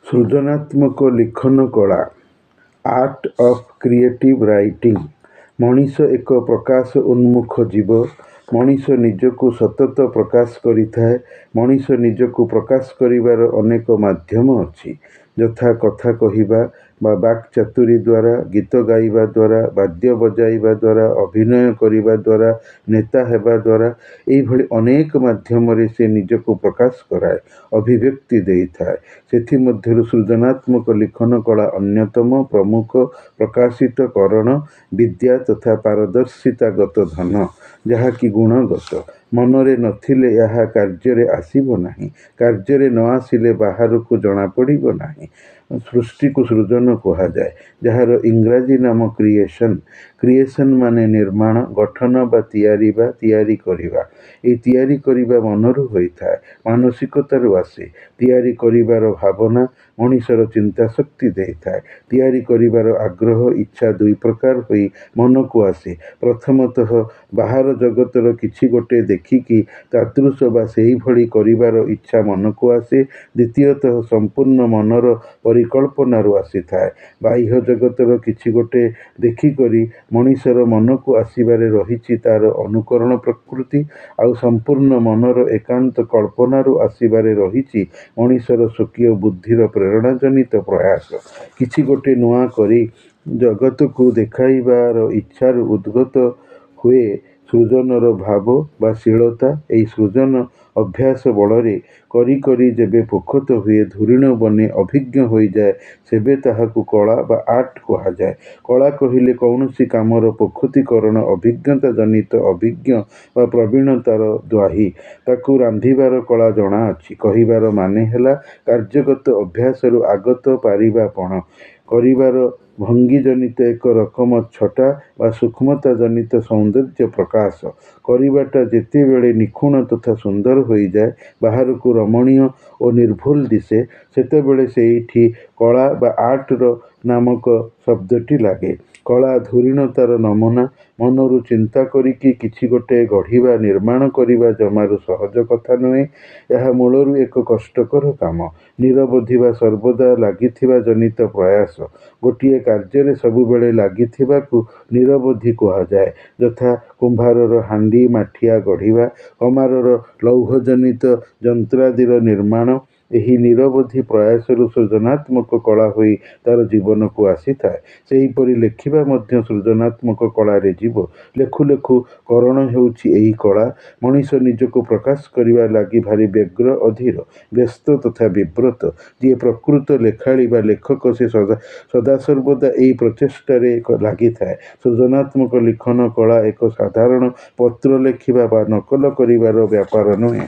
ସୃଜନାତ୍ମକ ଲିଖନ କଳା art of creative writing. ମଣିଷ ଏକ ପ୍ରକାଶ ଉନ୍ମୁଖ ଜୀବ। ମଣିଷ ନିଜକୁ ସତତ ପ୍ରକାଶ କରିଥାଏ। ମଣିଷ ନିଜକୁ ପ୍ରକାଶ କରିବାର ଅନେକ ମାଧ୍ୟମ ଅଛି, ଯଥା କଥା କହିବା ବା ବାକ୍ଚାତୁରୀ ଦ୍ୱାରା, ଗୀତ ଗାଇବା ଦ୍ୱାରା, ବାଦ୍ୟ ବଜାଇବା ଦ୍ୱାରା, ଅଭିନୟ କରିବା ଦ୍ୱାରା, ନେତା ହେବା ଦ୍ୱାରା। ଏହିଭଳି ଅନେକ ମାଧ୍ୟମରେ ସେ ନିଜକୁ ପ୍ରକାଶ କରାଏ, ଅଭିବ୍ୟକ୍ତି ଦେଇଥାଏ। ସେଥିମଧ୍ୟରୁ ସୃଜନାତ୍ମକ ଲିଖନ କଳା ଅନ୍ୟତମ ପ୍ରମୁଖ ପ୍ରକାଶିତ କରଣ ବିଦ୍ୟା ତଥା ପାରଦର୍ଶିତାଗତ ଧନ, ଯାହାକି ଗୁଣଗତ। ମନରେ ନଥିଲେ ଏହା କାର୍ଯ୍ୟରେ ଆସିବ ନାହିଁ। କାର୍ଯ୍ୟରେ ନ ଆସିଲେ ବାହାରକୁ ଜଣାପଡ଼ିବ ନାହିଁ। ସୃଷ୍ଟିକୁ ସୃଜନ କୁହାଯାଏ, ଯାହାର ଇଂରାଜୀ ନାମ କ୍ରିଏସନ୍। କ୍ରିଏସନ୍ ମାନେ ନିର୍ମାଣ, ଗଠନ ବା ତିଆରି କରିବା। ଏହି ତିଆରି କରିବା ମନରୁ ହୋଇଥାଏ, ମାନସିକତାରୁ ଆସେ। ତିଆରି କରିବାର ଭାବନା ମଣିଷର ଚିନ୍ତାଶକ୍ତି ଦେଇଥାଏ। ତିଆରି କରିବାର ଆଗ୍ରହ, ଇଚ୍ଛା ଦୁଇ ପ୍ରକାର ହୋଇ ମନକୁ ଆସେ। ପ୍ରଥମତଃ ବାହାର ଜଗତର କିଛି ଗୋଟେ ଦେଖିକି ତାଦୃଶ ବା ସେହିଭଳି କରିବାର ଇଚ୍ଛା ମନକୁ ଆସେ। ଦ୍ୱିତୀୟତଃ ସମ୍ପୂର୍ଣ୍ଣ ମନର ପରିକଳ୍ପନାରୁ ଆସିଥାଏ। ବାହ୍ୟ ଜଗତର କିଛି ଗୋଟେ ଦେଖିକରି ମଣିଷର ମନକୁ ଆସିବାରେ ରହିଛି ତାର ଅନୁକରଣ ପ୍ରକୃତି। ଆଉ ସମ୍ପୂର୍ଣ୍ଣ ମନର ଏକାନ୍ତ କଳ୍ପନାରୁ ଆସିବାରେ ରହିଛି ମଣିଷର ସ୍ୱକୀୟ ବୁଦ୍ଧିର ପ୍ରେରଣାଜନିତ ପ୍ରୟାସ। କିଛି ଗୋଟେ ନୂଆ କରି ଜଗତକୁ ଦେଖାଇବାର ଇଚ୍ଛାରୁ ଉଦ୍ଗତ ହୁଏ ସୃଜନର ଭାବ ବା ଶୀଳତା। ଏହି ସୃଜନ ଅଭ୍ୟାସ ବଳରେ କରି କରି ଯେବେ ପୋଖତ ହୁଏ, ଧୁରିଣ ବନେ, ଅଭିଜ୍ଞ ହୋଇଯାଏ, ସେବେ ତାହାକୁ କଳା ବା ଆର୍ଟ କୁହାଯାଏ। କଳା କହିଲେ କୌଣସି କାମର ପୋଖତୀକରଣ, ଅଭିଜ୍ଞତା ଜନିତ ଅଭିଜ୍ଞ ବା ପ୍ରବୀଣତାର ଦ୍ୱାହି। ତାକୁ ରାନ୍ଧିବାର କଳା ଜଣାଅଛି। କହିବାର ମାନେ ହେଲା କାର୍ଯ୍ୟଗତ ଅଭ୍ୟାସରୁ ଆଗତ ପାରିବାପଣ। କରିବାର ଭଙ୍ଗୀଜନିତ ଏକ ରକମ ଛଟା ବା ସୂକ୍ଷ୍ମତା ଜନିତ ସୌନ୍ଦର୍ଯ୍ୟ ପ୍ରକାଶ। କରିବାଟା ଯେତେବେଳେ ନିଖୁଣ ତଥା ସୁନ୍ଦର ହୋଇଯାଏ, ବାହାରକୁ ରମଣୀୟ ଓ ନିର୍ଭୁଲ ଦିଶେ, ସେତେବେଳେ ସେଇଠି କଳା ବା ଆର୍ଟର ନାମକ ଶବ୍ଦଟି ଲାଗେ। କଳା ଧୁରିଣତାର ନମୁନା। ମନରୁ ଚିନ୍ତା କରିକି କିଛି ଗୋଟେ ଗଢ଼ିବା, ନିର୍ମାଣ କରିବା ଜମାରୁ ସହଜ କଥା ନୁହେଁ। ଏହା ମୂଳରୁ ଏକ କଷ୍ଟକର କାମ। ନିରବଧି ବା ସର୍ବଦା ଲାଗିଥିବା ଜନିତ ପ୍ରୟାସ। ଗୋଟିଏ କାର୍ଯ୍ୟରେ ସବୁବେଳେ ଲାଗିଥିବାକୁ ନିରବଧି କୁହାଯାଏ। ଯଥା କୁମ୍ଭାରର ହାଣ୍ଡି ମାଠିଆ ଗଢ଼ିବା, କମାରର ଲୌହଜନିତ ଯନ୍ତ୍ରାଦିର ନିର୍ମାଣ। ଏହି ନିରବଧି ପ୍ରୟାସରୁ ସୃଜନାତ୍ମକ କଳା ହୋଇ ତାର ଜୀବନକୁ ଆସିଥାଏ। ସେହିପରି ଲେଖିବା ମଧ୍ୟ ସୃଜନାତ୍ମକ କଳାରେ ଯିବ। ଲେଖୁ ଲେଖୁ କରଣ ହେଉଛି ଏହି କଳା। ମଣିଷ ନିଜକୁ ପ୍ରକାଶ କରିବା ଲାଗି ଭାରି ବ୍ୟଗ୍ର ଅଧୀର, ବ୍ୟସ୍ତ ତଥା ବିବ୍ରତ। ଯିଏ ପ୍ରକୃତ ଲେଖାଳି ବା ଲେଖକ, ସେ ସଦାସର୍ବଦା ଏହି ପ୍ରଚେଷ୍ଟାରେ ଲାଗିଥାଏ। ସୃଜନାତ୍ମକ ଲିଖନ କଳା ଏକ ସାଧାରଣ ପତ୍ର ଲେଖିବା ବା ନକଲ କରିବାର ବ୍ୟାପାର ନୁହେଁ।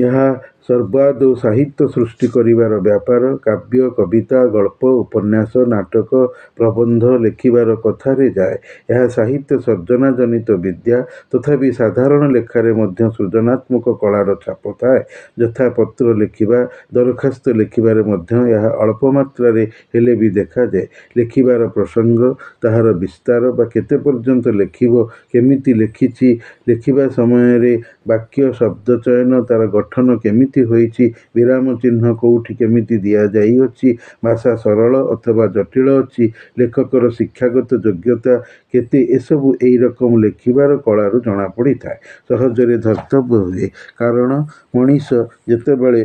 ଏହା ସର୍ବାଦୌ ସାହିତ୍ୟ ସୃଷ୍ଟି କରିବାର ବ୍ୟାପାର। କାବ୍ୟ, କବିତା, ଗଳ୍ପ, ଉପନ୍ୟାସ, ନାଟକ, ପ୍ରବନ୍ଧ ଲେଖିବାର କଥାରେ ଯାଏ। ଏହା ସାହିତ୍ୟ ସର୍ଜନାଜନିତ ବିଦ୍ୟା। ତଥାପି ସାଧାରଣ ଲେଖାରେ ମଧ୍ୟ ସୃଜନାତ୍ମକ କଳାର ଛାପ ଥାଏ। ଯଥା ପତ୍ର ଲେଖିବା, ଦରଖାସ୍ତ ଲେଖିବାରେ ମଧ୍ୟ ଏହା ଅଳ୍ପ ମାତ୍ରାରେ ହେଲେ ବି ଦେଖାଯାଏ। ଲେଖିବାର ପ୍ରସଙ୍ଗ, ତାହାର ବିସ୍ତାର ବା କେତେ ପର୍ଯ୍ୟନ୍ତ ଲେଖିବ, କେମିତି ଲେଖିଛି, ଲେଖିବା ସମୟରେ ବାକ୍ୟ ଶବ୍ଦଚୟନ, ତାର ଗଠନ କେମିତି ହୋଇଛି, ବିରାମ ଚିହ୍ନ କୋଉଠି କେମିତି ଦିଆଯାଇଅଛି, ଭାଷା ସରଳ ଅଥବା ଜଟିଳ ଅଛି, ଲେଖକର ଶିକ୍ଷାଗତ ଯୋଗ୍ୟତା କେତେ, ଏସବୁ ଏହି ରକମ ଲେଖିବାର କଳାରୁ ଜଣାପଡ଼ିଥାଏ। ସହଜରେ ଧର୍ତ୍ତବ୍ୟ ହୁଏ। କାରଣ ମଣିଷ ଯେତେବେଳେ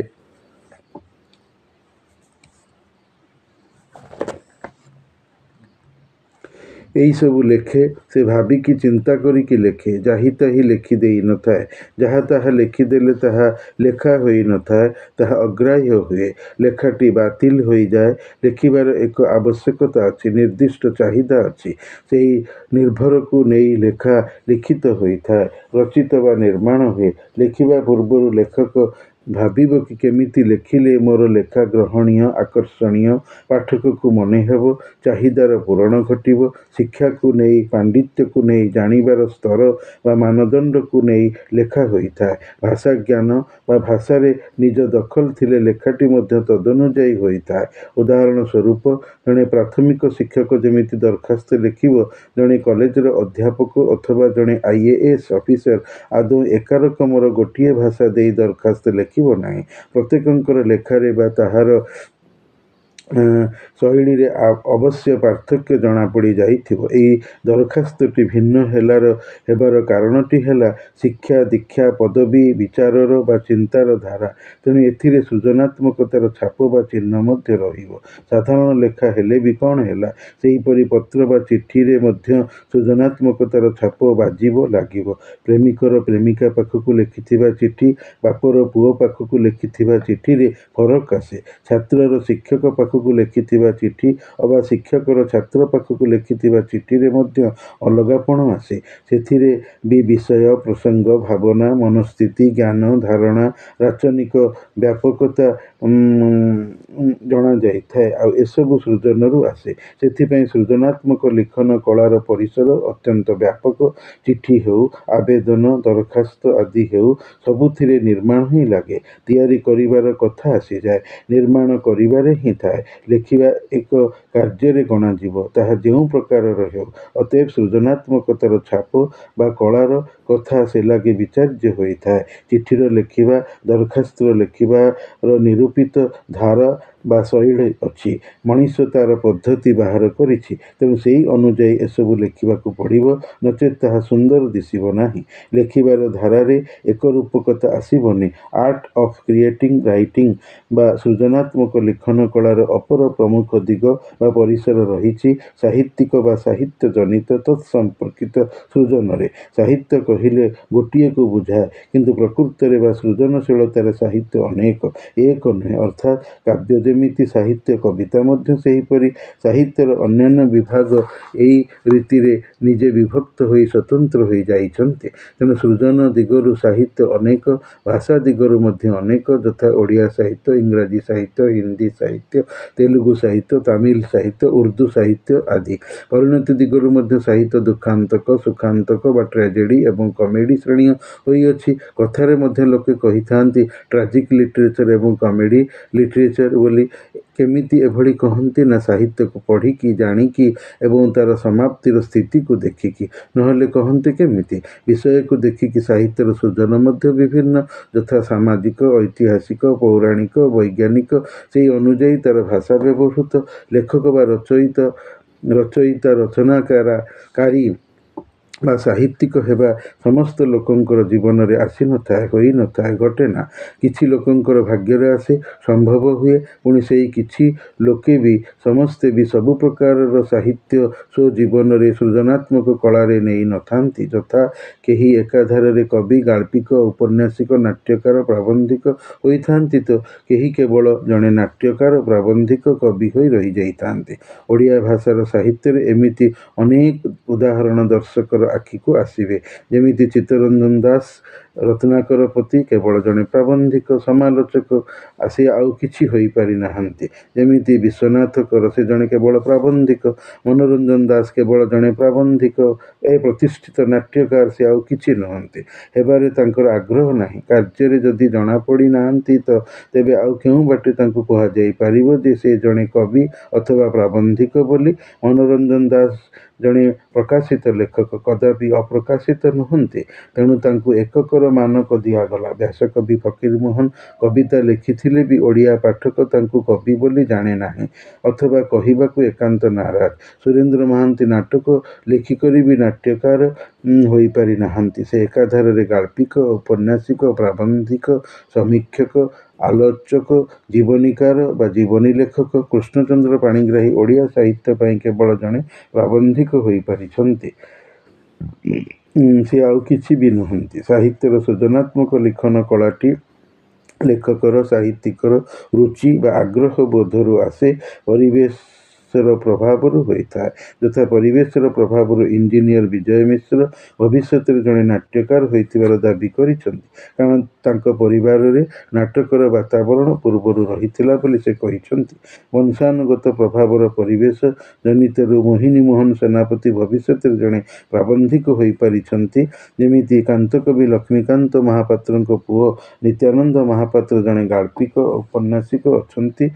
ଏହିସବୁ ଲେଖେ, ସେ ଭାବିକି ଚିନ୍ତା କରିକି ଲେଖେ। ଯାହି ତାହି ଲେଖି ଦେଇ ନଥାଏ। ଯାହା ତାହା ଲେଖିଦେଲେ ତାହା ଲେଖା ହୋଇ ନଥାଏ, ତାହା ଅଗ୍ରାହ୍ୟ ହୁଏ। ଲେଖାଟି ବାତିଲ ହୋଇଯାଏ। ଲେଖିବାର ଏକ ଆବଶ୍ୟକତା ଅଛି, ନିର୍ଦ୍ଦିଷ୍ଟ ଚାହିଦା ଅଛି। ସେହି ନିର୍ଭରକୁ ନେଇ ଲେଖା ଲିଖିତ ହୋଇଥାଏ, ରଚିତ ବା ନିର୍ମାଣ ହୁଏ। ଲେଖିବା ପୂର୍ବରୁ ଲେଖକ ଭାବିବ କି କେମିତି ଲେଖିଲେ ମୋର ଲେଖା ଗ୍ରହଣୀୟ, ଆକର୍ଷଣୀୟ, ପାଠକକୁ ମନେହେବ, ଚାହିଦାର ପୂରଣ ଘଟିବ। ଶିକ୍ଷାକୁ ନେଇ, ପାଣ୍ଡିତ୍ୟକୁ ନେଇ, ଜାଣିବାର ସ୍ତର ବା ମାନଦଣ୍ଡକୁ ନେଇ ଲେଖା ହୋଇଥାଏ। ଭାଷାଜ୍ଞାନ ବା ଭାଷାରେ ନିଜ ଦଖଲ ଥିଲେ ଲେଖାଟି ମଧ୍ୟ ତଦନୁଯାୟୀ ହୋଇଥାଏ। ଉଦାହରଣ ସ୍ୱରୂପ, ଜଣେ ପ୍ରାଥମିକ ଶିକ୍ଷକ ଯେମିତି ଦରଖାସ୍ତ ଲେଖିବ, ଜଣେ କଲେଜର ଅଧ୍ୟାପକ ଅଥବା ଜଣେ IAS ଅଫିସର ଆଦୌ ଏକା ରକମର ଗୋଟିଏ ଭାଷା ଦେଇ ଦରଖାସ୍ତ ଲେଖି ଲେଖିବ ନାହିଁ। ପ୍ରତ୍ୟେକଙ୍କର ଲେଖାରେ ବା ତାହାର ଶୈଳୀରେ ଅବଶ୍ୟ ପାର୍ଥକ୍ୟ ଜଣାପଡ଼ି ଯାଇଥିବ। ଏହି ଦରଖାସ୍ତଟି ଭିନ୍ନ ହେବାର କାରଣଟି ହେଲା ଶିକ୍ଷା, ଦୀକ୍ଷା, ପଦବୀ, ବିଚାରର ବା ଚିନ୍ତାର ଧାରା। ତେଣୁ ଏଥିରେ ସୃଜନାତ୍ମକତାର ଛାପ ବା ଚିହ୍ନ ମଧ୍ୟ ରହିବ। ସାଧାରଣ ଲେଖା ହେଲେ ବି କ'ଣ ହେଲା, ସେହିପରି ପତ୍ର ବା ଚିଠିରେ ମଧ୍ୟ ସୃଜନାତ୍ମକତାର ଛାପ ବାଜିବ ଲାଗିବ। ପ୍ରେମିକର ପ୍ରେମିକା ପାଖକୁ ଲେଖିଥିବା ଚିଠି, ବାପର ପୁଅ ପାଖକୁ ଲେଖିଥିବା ଚିଠିରେ ଫରକ ଆସେ। ଛାତ୍ରର ଶିକ୍ଷକ ପାଖକୁ ଲେଖିଥିବା ଚିଠି ଅବା ଶିକ୍ଷକର ଛାତ୍ର ପାଖକୁ ଲେଖିଥିବା ଚିଠିରେ ମଧ୍ୟ ଅଲଗାପଣ ଆସେ। ସେଥିରେ ବି ବିଷୟ, ପ୍ରସଙ୍ଗ, ଭାବନା, ମନସ୍ଥିତି, ଜ୍ଞାନ, ଧାରଣା, ରାଚନିକ ବ୍ୟାପକତା ଜଣାଯାଇଥାଏ। ଆଉ ଏସବୁ ସୃଜନରୁ ଆସେ। ସେଥିପାଇଁ ସୃଜନାତ୍ମକ ଲିଖନ କଳାର ପରିସର ଅତ୍ୟନ୍ତ ବ୍ୟାପକ। ଚିଠି ହେଉ, ଆବେଦନ, ଦରଖାସ୍ତ ଆଦି ହେଉ, ସବୁଥିରେ ନିର୍ମାଣ ହିଁ ଲାଗେ। ତିଆରି କରିବାର କଥା ଆସିଯାଏ, ନିର୍ମାଣ କରିବାରେ ହିଁ ଥାଏ। ଲେଖିବା ଏକ କାର୍ଯ୍ୟରେ ଗଣାଯିବ, ତାହା ଯେଉଁ ପ୍ରକାରର ହେଉ। ଅତଏବ ସୃଜନାତ୍ମକତାର ଛାପ ବା କଳାର କଥା ସେଲାଗି ବିଚାର୍ଯ୍ୟ ହୋଇଥାଏ। ଚିଠିର ଲେଖିବା, ଦରଖାସ୍ତର ଲେଖିବାର ନିରୂପିତ ଧାରା ବା ଶୈଳୀ ଅଛି। ମଣିଷ ତାର ପଦ୍ଧତି ବାହାର କରିଛି। ତେଣୁ ସେହି ଅନୁଯାୟୀ ଏସବୁ ଲେଖିବାକୁ ପଡ଼ିବ, ନଚେତ୍ ତାହା ସୁନ୍ଦର ଦିଶିବ ନାହିଁ। ଲେଖିବାର ଧାରାରେ ଏକରୂପକତା ଆସିବନି। ଆର୍ଟ ଅଫ୍ କ୍ରିଏଟିଂ ରାଇଟିଂ ବା ସୃଜନାତ୍ମକ ଲିଖନ କଳାର ଅପର ପ୍ରମୁଖ ଦିଗ ବା ପରିସର ରହିଛି ସାହିତ୍ୟିକ ବା ସାହିତ୍ୟ ଜନିତ ତତ୍ସମ୍ପର୍କିତ ସୃଜନରେ। ସାହିତ୍ୟ କହିଲେ ଗୋଟିଏକୁ ବୁଝାଏ, କିନ୍ତୁ ପ୍ରକୃତରେ ବା ସୃଜନଶୀଳତାରେ ସାହିତ୍ୟ ଅନେକ, ଏକ ନୁହେଁ। ଅର୍ଥାତ୍ କାବ୍ୟ ଯେମିତି ସାହିତ୍ୟ, କବିତା ମଧ୍ୟ ସେହିପରି। ସାହିତ୍ୟର ଅନ୍ୟାନ୍ୟ ବିଭାଗ ଏଇ ରୀତିରେ ନିଜେ ବିଭକ୍ତ ହୋଇ ସ୍ୱତନ୍ତ୍ର ହୋଇ ଯାଇଛନ୍ତି। ତେଣୁ ସୃଜନ ଦିଗରୁ ସାହିତ୍ୟ ଅନେକ, ଭାଷା ଦିଗରୁ ମଧ୍ୟ ଅନେକ, ଯଥା ଓଡ଼ିଆ ସାହିତ୍ୟ, ଇଂରାଜୀ ସାହିତ୍ୟ, ହିନ୍ଦୀ ସାହିତ୍ୟ, ତେଲୁଗୁ ସାହିତ୍ୟ, ତାମିଲ ସାହିତ୍ୟ, ଉର୍ଦ୍ଦୁ ସାହିତ୍ୟ ଆଦି। ପରିଣତି ଦିଗରୁ ମଧ୍ୟ ସାହିତ୍ୟ ଦୁଃଖାନ୍ତକ, ସୁଖାନ୍ତକ ବା ଟ୍ରାଜେଡି ଏବଂ କମେଡି ଶ୍ରେଣୀୟ ହୋଇଅଛି। କଥାରେ ମଧ୍ୟ ଲୋକେ କହିଥାନ୍ତି ଟ୍ରାଜିକ୍ ଲିଟରେଚର ଏବଂ କମେଡି ଲିଟରେଚର ବୋଲି। କେମିତି ଏଭଳି କହନ୍ତି ନା, ସାହିତ୍ୟକୁ ପଢ଼ିକି, ଜାଣିକି ଏବଂ ତାର ସମାପ୍ତିର ସ୍ଥିତିକୁ ଦେଖିକି। ନହେଲେ କହନ୍ତେ କେମିତି? ବିଷୟକୁ ଦେଖିକି ସାହିତ୍ୟର ସୃଜନ ମଧ୍ୟ ବିଭିନ୍ନ, ଯଥା ସାମାଜିକ, ଐତିହାସିକ, ପୌରାଣିକ, ବୈଜ୍ଞାନିକ। ସେହି ଅନୁଯାୟୀ ତାର ଭାଷା ବ୍ୟବହୃତ। ଲେଖକ ବା ରଚୟିତା, ରଚନାକାରୀ ବା ସାହିତ୍ୟିକ ହେବା ସମସ୍ତ ଲୋକଙ୍କର ଜୀବନରେ ଆସିନଥାଏ, ହୋଇନଥାଏ, ଘଟେ ନା। କିଛି ଲୋକଙ୍କର ଭାଗ୍ୟରେ ଆସେ, ସମ୍ଭବ ହୁଏ। ପୁଣି ସେହି କିଛି ଲୋକେ ବି, ସମସ୍ତେ ବି ସବୁ ପ୍ରକାରର ସାହିତ୍ୟ ସ୍ୱଜୀବନରେ ସୃଜନାତ୍ମକ କଳାରେ ନେଇ ନଥାନ୍ତି। ଯଥା କେହି ଏକାଧାରରେ କବି, ଗାଳ୍ପିକ, ଔପନ୍ୟାସିକ, ନାଟ୍ୟକାର, ପ୍ରାବନ୍ଧିକ ହୋଇଥାନ୍ତି ତ କେହି କେବଳ ଜଣେ ନାଟ୍ୟକାର, ପ୍ରାବନ୍ଧିକ, କବି ହୋଇ ରହିଯାଇଥାନ୍ତି। ଓଡ଼ିଆ ଭାଷାର ସାହିତ୍ୟରେ ଏମିତି ଅନେକ ଉଦାହରଣ ଦର୍ଶକର ଆଖିକୁ ଆସିବେ। ଯେମିତି ଚିତ୍ତରଞ୍ଜନ ଦାସ ରତ୍ନାକର ପତି କେବଳ ଜଣେ ପ୍ରାବନ୍ଧିକ, ସମାଲୋଚକ, ସେ ଆଉ କିଛି ହୋଇପାରି ନାହାନ୍ତି। ଯେମିତି ବିଶ୍ୱନାଥ କର, ସେ ଜଣେ କେବଳ ପ୍ରାବନ୍ଧିକ। ମନୋରଞ୍ଜନ ଦାସ କେବଳ ଜଣେ ପ୍ରାବନ୍ଧିକ, ପ୍ରତିଷ୍ଠିତ ନାଟ୍ୟକାର, ସେ ଆଉ କିଛି ନୁହନ୍ତି। ହେବାରେ ତାଙ୍କର ଆଗ୍ରହ ନାହିଁ। କାର୍ଯ୍ୟରେ ଯଦି ଜଣାପଡ଼ି ନାହାନ୍ତି ତ ତେବେ ଆଉ କେଉଁ ବାଟେ ତାଙ୍କୁ କୁହାଯାଇ ପାରିବ ଯେ ସେ ଜଣେ କବି ଅଥବା ପ୍ରାବନ୍ଧିକ ବୋଲି? ମନୋରଞ୍ଜନ ଦାସ ଜଣେ ପ୍ରକାଶିତ ଲେଖକ, କଦାପି ଅପ୍ରକାଶିତ ନୁହନ୍ତି। ତେଣୁ ତାଙ୍କୁ ଏକକର ମାନକ ଦିଆଗଲା। ବ୍ୟାସକବି ଫକୀରମୋହନ କବିତା ଲେଖିଥିଲେ ବି ଓଡ଼ିଆ ପାଠକ ତାଙ୍କୁ କବି ବୋଲି ଜାଣେ ନାହିଁ, ଅଥବା କହିବାକୁ ଏକାନ୍ତ ନାରାଜ। ସୁରେନ୍ଦ୍ର ମହାନ୍ତି ନାଟକ ଲେଖିକରି ବି ନାଟ୍ୟକାର ହୋଇପାରି ନାହାନ୍ତି। ସେ ଏକାଧାରରେ ଗାଳ୍ପିକ, ଔପନ୍ୟାସିକ, ପ୍ରାବନ୍ଧିକ, ସମୀକ୍ଷକ, ଆଲୋଚକ, ଜୀବନୀକାର ବା ଜୀବନୀ ଲେଖକ। କୃଷ୍ଣଚନ୍ଦ୍ର ପାଣିଗ୍ରାହୀ ଓଡ଼ିଆ ସାହିତ୍ୟ ପାଇଁ କେବଳ ଜଣେ ପ୍ରାବନ୍ଧିକ ହୋଇପାରିଛନ୍ତି, ସେ ଆଉ କିଛି ବି ନୁହନ୍ତି। ସାହିତ୍ୟର ସୃଜନାତ୍ମକ ଲିଖନ କଳାଟି ଲେଖକର, ସାହିତ୍ୟିକର ରୁଚି ବା ଆଗ୍ରହ ବୋଧରୁ ଆସେ, ପରିବେଶର ପ୍ରଭାବରୁ ହୋଇଥାଏ। ଯଥା ପରିବେଶର ପ୍ରଭାବରୁ ଇଞ୍ଜିନିୟର ବିଜୟ ମିଶ୍ର ଭବିଷ୍ୟତରେ ଜଣେ ନାଟ୍ୟକାର ହୋଇଥିବାର ଦାବି କରିଛନ୍ତି। କାରଣ ତାଙ୍କ ପରିବାରରେ ନାଟକର ବାତାବରଣ ପୂର୍ବରୁ ରହିଥିଲା ବୋଲି ସେ କହିଛନ୍ତି। ବଂଶାନୁଗତ ପ୍ରଭାବର ପରିବେଶ ଜନିତରୁ ମୋହିନୀ ମୋହନ ସେନାପତି ଭବିଷ୍ୟତରେ ଜଣେ ପ୍ରାବନ୍ଧିକ ହୋଇପାରିଛନ୍ତି। ଯେମିତି କାନ୍ତକବି ଲକ୍ଷ୍ମୀକାନ୍ତ ମହାପାତ୍ରଙ୍କ ପୁଅ ନିତ୍ୟାନନ୍ଦ ମହାପାତ୍ର ଜଣେ ଗାଳ୍ପିକ, ଔପନ୍ୟାସିକ ଅଛନ୍ତି।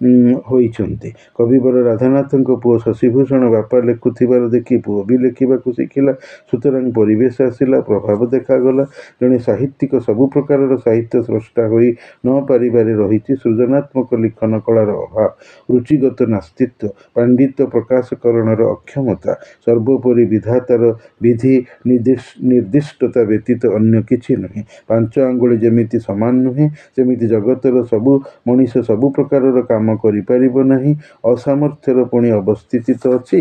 ହୋଇଛନ୍ତି। କବିବର ରାଧାନାଥଙ୍କ ପୁଅ ଶଶିଭୂଷଣ ବାପା ଲେଖୁଥିବାର ଦେଖି ପୁଅ ବି ଲେଖିବାକୁ ଶିଖିଲା। ସୁତରାଂ ପରିବେଶ ଆସିଲା, ପ୍ରଭାବ ଦେଖାଗଲା। ଜଣେ ସାହିତ୍ୟିକ ସବୁ ପ୍ରକାରର ସାହିତ୍ୟ ସ୍ରଷ୍ଟା ହୋଇ ନ ପାରିବାରେ ରହିଛି ସୃଜନାତ୍ମକ ଲିଖନ କଳାର ଅଭାବ, ରୁଚିଗତ ନାସ୍ତିତ୍ୱ, ପାଣ୍ଡିତ୍ୟ ପ୍ରକାଶକରଣର ଅକ୍ଷମତା, ସର୍ବୋପରି ବିଧାତାର ବିଧି ନିର୍ଦ୍ଦିଷ୍ଟତା ବ୍ୟତୀତ ଅନ୍ୟ କିଛି ନୁହେଁ। ପାଞ୍ଚ ଆଙ୍ଗୁଳି ଯେମିତି ସମାନ ନୁହେଁ, ସେମିତି ଜଗତର ସବୁ ମଣିଷ ସବୁ ପ୍ରକାରର କାମ କରିପାରିବ ନାହିଁ। ଅସାମର୍ଥ୍ୟର ପୁଣି ଅବସ୍ଥିତି ତ ଅଛି।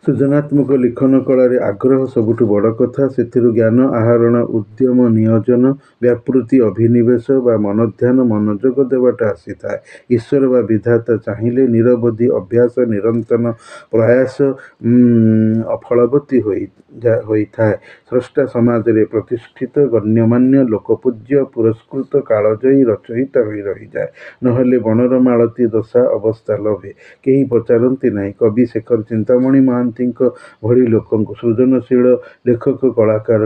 ସୃଜନାତ୍ମକ ଲିଖନ କଳାରେ ଆଗ୍ରହ ସବୁଠୁ ବଡ଼ କଥା। ସେଥିରୁ ଜ୍ଞାନ ଆହରଣ, ଉଦ୍ୟମ, ନିୟୋଜନ, ବ୍ୟାପୃତି, ଅଭିନିବେଶ ବା ମନଧ୍ୟାନ, ମନୋଯୋଗ ଦେବାଟା ଆସିଥାଏ। ଈଶ୍ୱର ବା ବିଧାତା ଚାହିଁଲେ ନିରବଧି ଅଭ୍ୟାସ, ନିରନ୍ତର ପ୍ରୟାସ ଫଳବତୀ ହୋଇଥାଏ। ସ୍ରଷ୍ଟା ସମାଜରେ ପ୍ରତିଷ୍ଠିତ, ଗଣ୍ୟମାନ୍ୟ, ଲୋକପୂଜ୍ୟ, ପୁରସ୍କୃତ, କାଳଜୟୀ, ରଚୟିତା ହୋଇ ରହିଯାଏ। ନହେଲେ ବଣର ମାଳତୀ ଦଶା ଅବସ୍ଥା ଲଭେ। କେହି ପଚାରନ୍ତି ନାହିଁ। କବି ଶେଖର ଚିନ୍ତାମଣି ମହାନ୍ତିଙ୍କ ଭଳି ଲୋକଙ୍କୁ ସୃଜନଶୀଳ ଲେଖକ, କଳାକାର।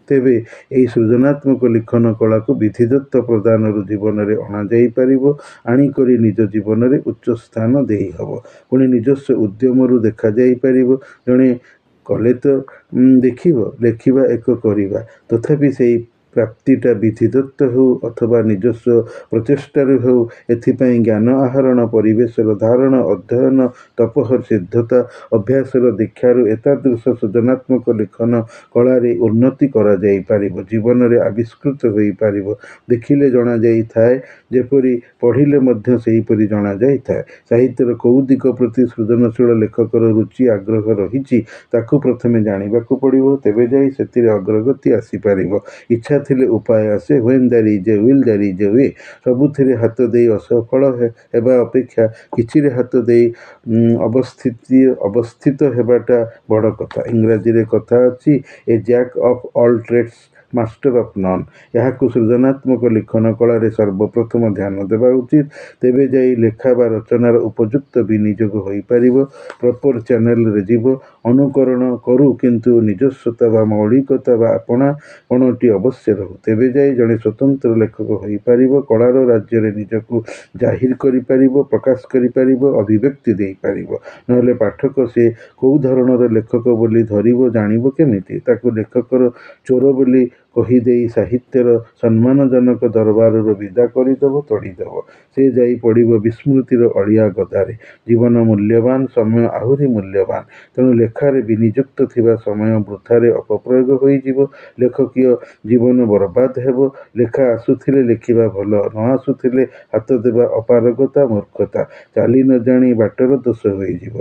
ତେବେ ଏହି ସୃଜନାତ୍ମକ ଲିଖନ କଳାକୁ ବିଧିଦତ୍ତ ପ୍ରଦାନରୁ ଜୀବନରେ ଅଣାଯାଇପାରିବ। ଆଣିକରି ନିଜ ଜୀବନରେ ଉଚ୍ଚ ସ୍ଥାନ ଦେଇହେବ। ପୁଣି ନିଜସ୍ୱ ଉଦ୍ୟମରୁ ଦେଖାଯାଇପାରିବ। ଜଣେ କଲେ ତ ଦେଖିବ, ଲେଖିବା ଏକ କରିବା। ତଥାପି ସେହି ପ୍ରାପ୍ତିଟା ବିଧିଦତ୍ତ ହେଉ ଅଥବା ନିଜସ୍ୱ ପ୍ରଚେଷ୍ଟାରୁ ହେଉ, ଏଥିପାଇଁ ଜ୍ଞାନ ଆହରଣ, ପରିବେଶର ଧାରଣ, ଅଧ୍ୟୟନ, ତପଃ ସିଦ୍ଧତା, ଅଭ୍ୟାସର ଦୀକ୍ଷାରୁ ଏତାଦୃଶ ସୃଜନାତ୍ମକ ଲିଖନ କଳାରେ ଉନ୍ନତି କରାଯାଇପାରିବ, ଜୀବନରେ ଆବିଷ୍କୃତ ହୋଇପାରିବ। ଦେଖିଲେ ଜଣାଯାଇଥାଏ ଯେପରି, ପଢ଼ିଲେ ମଧ୍ୟ ସେହିପରି ଜଣାଯାଇଥାଏ। ସାହିତ୍ୟର କୋଉ ଦିଗ ପ୍ରତି ସୃଜନଶୀଳ ଲେଖକର ରୁଚି ଆଗ୍ରହ ରହିଛି, ତାକୁ ପ୍ରଥମେ ଜାଣିବାକୁ ପଡ଼ିବ। ତେବେ ଯାଇ ସେଥିରେ ଅଗ୍ରଗତି ଆସିପାରିବ। ଇଚ୍ଛା ଥିଲେ ଉପାୟ ଆସେ। When there is a will there is a way. ସବୁଥିରେ ହାତ ଦେଇ ଅସଫଳ ହେବା ଅପେକ୍ଷା କିଛିରେ ହାତ ଦେଇ ଅବସ୍ଥିତ ହେବାଟା ବଡ଼ କଥା। ଇଂରାଜୀରେ କଥା ଅଛି, a jack of all trades master of none. ଏହାକୁ ସୃଜନାତ୍ମକ ଲିଖନ କଳାରେ ସର୍ବପ୍ରଥମ ଧ୍ୟାନ ଦେବା ଉଚିତ। ତେବେ ଯାଇ ଲେଖା ବା ରଚନାର ଉପଯୁକ୍ତ ବିନିଯୋଗ ହୋଇପାରିବ, ପ୍ରପର ଚ୍ୟାନେଲରେ ଯିବ। ଅନୁକରଣ କରୁ, କିନ୍ତୁ ନିଜସ୍ୱତା ବା ମୌଳିକତା ବା ଆପଣାପଣଟି ଅବଶ୍ୟ ରହୁ। ତେବେ ଯାଇ ଜଣେ ସ୍ୱତନ୍ତ୍ର ଲେଖକ ହୋଇପାରିବ। କଳାର ରାଜ୍ୟରେ ନିଜକୁ ଜାହିର କରିପାରିବ, ପ୍ରକାଶ କରିପାରିବ, ଅଭିବ୍ୟକ୍ତି ଦେଇପାରିବ। ନହେଲେ ପାଠକ ସେ କୋଉ ଧରଣର ଲେଖକ ବୋଲି ଧରିବ, ଜାଣିବ କେମିତି? ତାକୁ ଲେଖକର ଚୋର ବୋଲି କହିଦେଇ ସାହିତ୍ୟର ସମ୍ମାନଜନକ ଦରବାରରୁ ବିଦା କରିଦେବ, ତଡ଼ିଦେବ। ସେ ଯାଇ ପଡ଼ିବ ବିସ୍ମୃତିର ଅଳିଆ ଗଦାରେ। ଜୀବନ ମୂଲ୍ୟବାନ, ସମୟ ଆହୁରି ମୂଲ୍ୟବାନ। ତେଣୁ ଲେଖାରେ ବିନିଯୁକ୍ତ ଥିବା ସମୟ ବୃଥାରେ ଅପପ୍ରୟୋଗ ହୋଇଯିବ। ଲେଖକୀୟ ଜୀବନ ବରବାଦ ହେବ। ଲେଖା ଆସୁଥିଲେ ଲେଖିବା ଭଲ, ନ ଆସୁଥିଲେ ହାତ ଦେବା ଅପାରଗତା, ମୂର୍ଖତା। ଚାଲି ନ ଜାଣି ବାଟର ଦୋଷ ହୋଇଯିବ।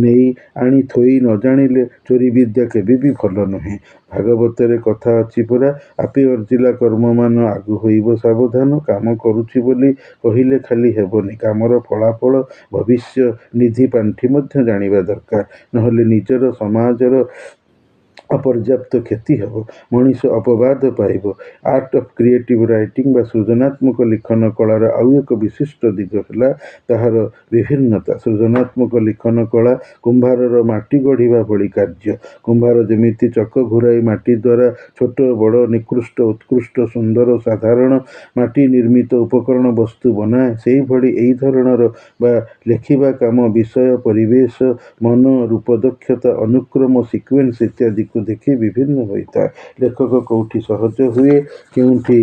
ନେଇ ଆଣି ଥୋଇ ନ ଜାଣିଲେ ଚୋରି ବିଦ୍ୟା କେବେ ବି ଭଲ ନୁହେଁ। ଭାଗବତରେ କଥା ଅଛି ପରା, ଆପେ ଅର୍ଜିଲା କର୍ମମାନ ଆଗୁ ହୋଇବ ସାବଧାନ। କାମ କରୁଛି ବୋଲି କହିଲେ ଖାଲି ହେବନି, କାମର ଫଳାଫଳ, ଭବିଷ୍ୟ ନିଧି ପାଣ୍ଠି ମଧ୍ୟ ଜାଣିବା ଦରକାର। ନହେଲେ ନିଜର, ସମାଜର ଅପର୍ଯ୍ୟାପ୍ତ କ୍ଷତି ହେବ। ମଣିଷ ଅପବାଦ ପାଇବ। ଆର୍ଟ ଅଫ୍ କ୍ରିଏଟିଭ୍ ରାଇଟିଂ ବା ସୃଜନାତ୍ମକ ଲିଖନ କଳାର ଆଉ ଏକ ବିଶିଷ୍ଟ ଦିଗ ହେଲା ତାହାର ବିଭିନ୍ନତା। ସୃଜନାତ୍ମକ ଲିଖନ କଳା କୁମ୍ଭାରର ମାଟି ଗଢ଼ିବା ଭଳି କାର୍ଯ୍ୟ। କୁମ୍ଭାର ଯେମିତି ଚକ ଘୂରାଇ ମାଟି ଦ୍ୱାରା ଛୋଟ ବଡ଼, ନିକୃଷ୍ଟ, ଉତ୍କୃଷ୍ଟ, ସୁନ୍ଦର, ସାଧାରଣ ମାଟି ନିର୍ମିତ ଉପକରଣ ବସ୍ତୁ ବନାଏ, ସେହିଭଳି ଏହି ଧରଣର ବା ଲେଖିବା କାମ ବିଷୟ, ପରିବେଶ, ମନ, ରୂପ, ଦକ୍ଷତା, ଅନୁକ୍ରମ, ସିକ୍ୱେନ୍ସ ଇତ୍ୟାଦିକୁ ଦେଖି ବିଭିନ୍ନ ହୋଇଥାଏ। ଲେଖକ କୋଉଠି ସହଜ ହୁଏ, କେଉଁଠି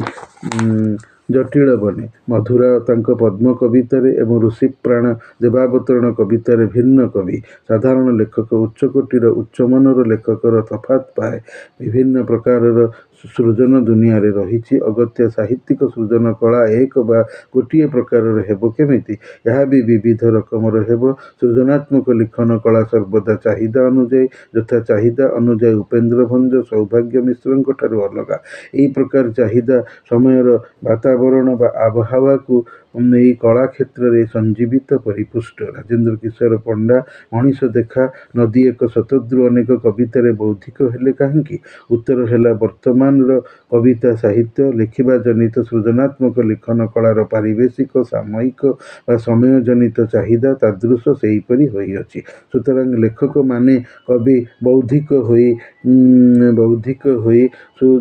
ଜଟିଳ ବନେ। ମଧୁରା ତାଙ୍କ ପଦ୍ମ କବିତାରେ ଏବଂ ଋଷିପ୍ରାଣ ଦେବାବତରଣ କବିତାରେ ଭିନ୍ନ କବି। ସାଧାରଣ ଲେଖକ ଉଚ୍ଚକୋଟୀର, ଉଚ୍ଚମନର ଲେଖକର ତଫାତ୍ ପାଏ। ବିଭିନ୍ନ ପ୍ରକାରର ସୃଜନ ଦୁନିଆରେ ରହିଛି। ଅଗତ୍ୟା ସାହିତ୍ୟିକ ସୃଜନ କଳା ଏକ ବା ଗୋଟିଏ ପ୍ରକାରର ହେବ କେମିତି? ଏହା ବି ବିବିଧ ରକମର ହେବ। ସୃଜନାତ୍ମକ ଲିଖନ କଳା ସର୍ବଦା ଚାହିଦା ଅନୁଯାୟୀ, ଯଥା ଚାହିଦା ଅନୁଯାୟୀ ଉପେନ୍ଦ୍ର ଭଞ୍ଜ, ସୌଭାଗ୍ୟ ମିଶ୍ରଙ୍କଠାରୁ ଅଲଗା। ଏହି ପ୍ରକାର ଚାହିଦା ସମୟର ବାତାବରଣ ବା ଆବହାୱାକୁ ନେଇ କଳା କ୍ଷେତ୍ରରେ ସଞ୍ଜୀବିତ, ପରିପୁଷ୍ଟ। ରାଜେନ୍ଦ୍ର କିଶୋର ପଣ୍ଡା ମଣିଷ ଦେଖା, ନଦୀ ଏକ ଶତଦ୍ରୁ ଅନେକ କବିତାରେ ବୌଦ୍ଧିକ ହେଲେ କାହିଁକି? ଉତ୍ତର ହେଲା, ବର୍ତ୍ତମାନ ବର୍ତ୍ତମାନର କବିତା ସାହିତ୍ୟ ଲେଖିବା ଜନିତ ସୃଜନାତ୍ମକ ଲିଖନ କଳାର ପାରିବେଶିକ ସାମୟିକ ବା ସମୟଜନିତ ଚାହିଦା ତାଦୃଶ ସେହିପରି ହୋଇଅଛି। ସୁତରାଂ ଲେଖକମାନେ କବି ବୌଦ୍ଧିକ ହୋଇ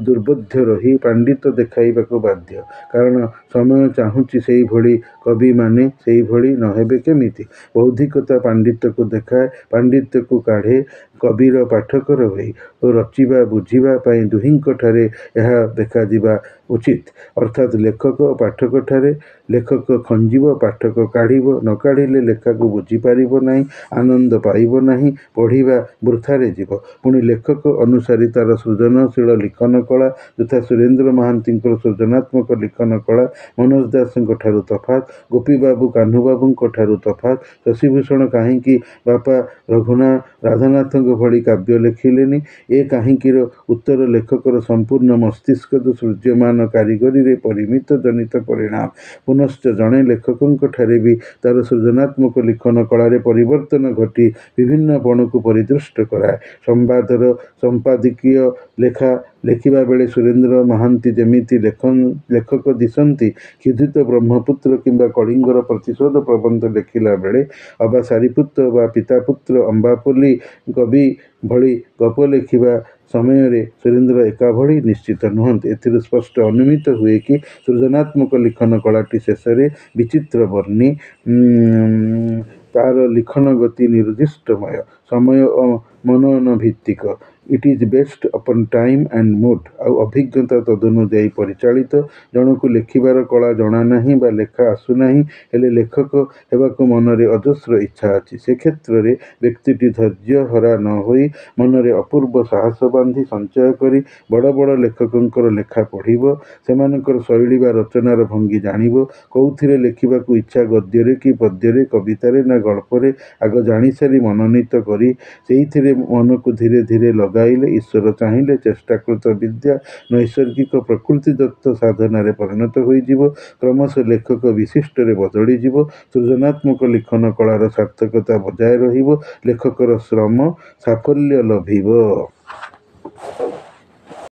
ଦୁର୍ବୋଧ୍ୟ ରହି ପାଣ୍ଡିତ୍ୟ ଦେଖାଇବାକୁ ବାଧ୍ୟ। କାରଣ ସମୟ ଚାହୁଁଛି ସେଇଭଳି, କବିମାନେ ସେଇଭଳି ନ ହେବେ କେମିତି? ବୌଦ୍ଧିକତା ପାଣ୍ଡିତ୍ୟକୁ ଦେଖାଏ, ପାଣ୍ଡିତ୍ୟକୁ କାଢ଼େ କବିର ପାଠକର ହୋଇ ଓ ରଚିବା ବୁଝିବା ପାଇଁ ଦୁହିଁଙ୍କଠାରେ ଏହା ଦେଖାଯିବା ଉଚିତ। ଅର୍ଥାତ୍ ଲେଖକ ପାଠକଠାରେ। ଲେଖକ ଖଞ୍ଜିବ, ପାଠକ କାଢ଼ିବ। ନ କାଢ଼ିଲେ ଲେଖାକୁ ବୁଝିପାରିବ ନାହିଁ, ଆନନ୍ଦ ପାଇବ ନାହିଁ, ପଢ଼ିବା ବୃଥାରେ ଯିବ। ପୁଣି ଲେଖକ ଅନୁସାରୀ ତାର ସୃଜନଶୀଳ ଲିଖନ କଳା, ଯଥା ସୁରେନ୍ଦ୍ର ମହାନ୍ତିଙ୍କର ସୃଜନାତ୍ମକ ଲିଖନ କଳା ମନୋଜ ଦାସଙ୍କଠାରୁ ତଫାତ୍, ଗୋପୀବାବୁ କାହ୍ନୁବାବୁଙ୍କଠାରୁ ତଫାତ୍। ଶଶିଭୂଷଣ କାହିଁକି ବାପା ରାଧାନାଥଙ୍କ ଭଳି କାବ୍ୟ ଲେଖିଲେନି? ଏ କାହିଁକିର ଉତ୍ତର ଲେଖକର ସମ୍ପୂର୍ଣ୍ଣ ମସ୍ତିଷ୍କଜ ସୃଜ୍ୟମାନ କାରିଗରୀରେ ପରିମିତ ଜନିତ ପରିଣାମ। ପୁନଶ୍ଚ ଜଣେ ଲେଖକଙ୍କଠାରେ ବି ତାର ସୃଜନାତ୍ମକ ଲିଖନ କଳାରେ ପରିବର୍ତ୍ତନ ଘଟି ବିଭିନ୍ନପଣକୁ ପରିଦୃଷ୍ଟ କରାଏ। ସମ୍ବାଦର ସମ୍ପାଦକୀୟ ଲେଖିବା ବେଳେ ସୁରେନ୍ଦ୍ର ମହାନ୍ତି ଯେମିତି ଲେଖକ ଦିଶନ୍ତି, କ୍ଷୁଧିତ ବ୍ରହ୍ମପୁତ୍ର କିମ୍ବା କଳିଙ୍ଗର ପ୍ରତିଶୋଧ ପ୍ରବନ୍ଧ ଲେଖିଲା ବେଳେ ଅବା ସାରିପୁତ୍ତ ବା ପିତାପୁତ୍ର ଅମ୍ବାପଲ୍ଲୀ କବି ଭଳି ଗପ ଲେଖିବା ସମୟରେ ସୁରେନ୍ଦ୍ର ଏକାଭଳି ନିଶ୍ଚିତ ନୁହନ୍ତି। ଏଥିରୁ ସ୍ପଷ୍ଟ ଅନୁମିତ ହୁଏ କି ସୃଜନାତ୍ମକ ଲିଖନ କଳାଟି ଶେଷରେ ବିଚିତ୍ରବର୍ଣ୍ଣୀ। ତାର ଲିଖନ ଗତି ନିର୍ଦ୍ଦିଷ୍ଟମୟ, ସମୟ ଓ ମନନଭିତ୍ତିକ। It is based upon time and mood, ଆଉ ଅଭିଜ୍ଞତା ତଦନୁଯାୟୀ ପରିଚାଳିତ। ଜଣକୁ ଲେଖିବାର କଳା ଜଣା ନାହିଁ ବା ଲେଖା ଆସୁନାହିଁ, ହେଲେ ଲେଖକ ହେବାକୁ ମନରେ ଅଜସ୍ର ଇଚ୍ଛା ଅଛି। ସେ କ୍ଷେତ୍ରରେ ବ୍ୟକ୍ତିଟି ଧୈର୍ଯ୍ୟହରା ନ ହୋଇ ମନରେ ଅପୂର୍ବ ସାହସ ବାନ୍ଧି ସଞ୍ଚୟ କରି ବଡ଼ ବଡ଼ ଲେଖକଙ୍କର ଲେଖା ପଢ଼ିବ, ସେମାନଙ୍କର ଶୈଳୀ ବା ରଚନାର ଭଙ୍ଗୀ ଜାଣିବ। କୋଉଥିରେ ଲେଖିବାକୁ ଇଚ୍ଛା, ଗଦ୍ୟରେ କି ପଦ୍ୟରେ, କବିତାରେ ନା ଗଳ୍ପରେ, ଆଗ ଜାଣିସାରି ମନୋନୀତ କରି ସେଇଥିରେ ମନକୁ ଧୀରେ ଧୀରେ ଲଗାଇଲେ, ଈଶ୍ୱର ଚାହିଁଲେ ଚେଷ୍ଟାକୃତ ବିଦ୍ୟା ନୈସର୍ଗିକ ପ୍ରକୃତିଦତ୍ତ ସାଧନାରେ ପରିଣତ ହୋଇଯିବ। କ୍ରମଶଃ ଲେଖକ ବିଶିଷ୍ଟରେ ବଦଳିଯିବ। ସୃଜନାତ୍ମକ ଲିଖନ କଳାର ସାର୍ଥକତା ବଜାୟ ରହିବ। ଲେଖକର ଶ୍ରମ ସାଫଲ୍ୟ ଲଭିବ।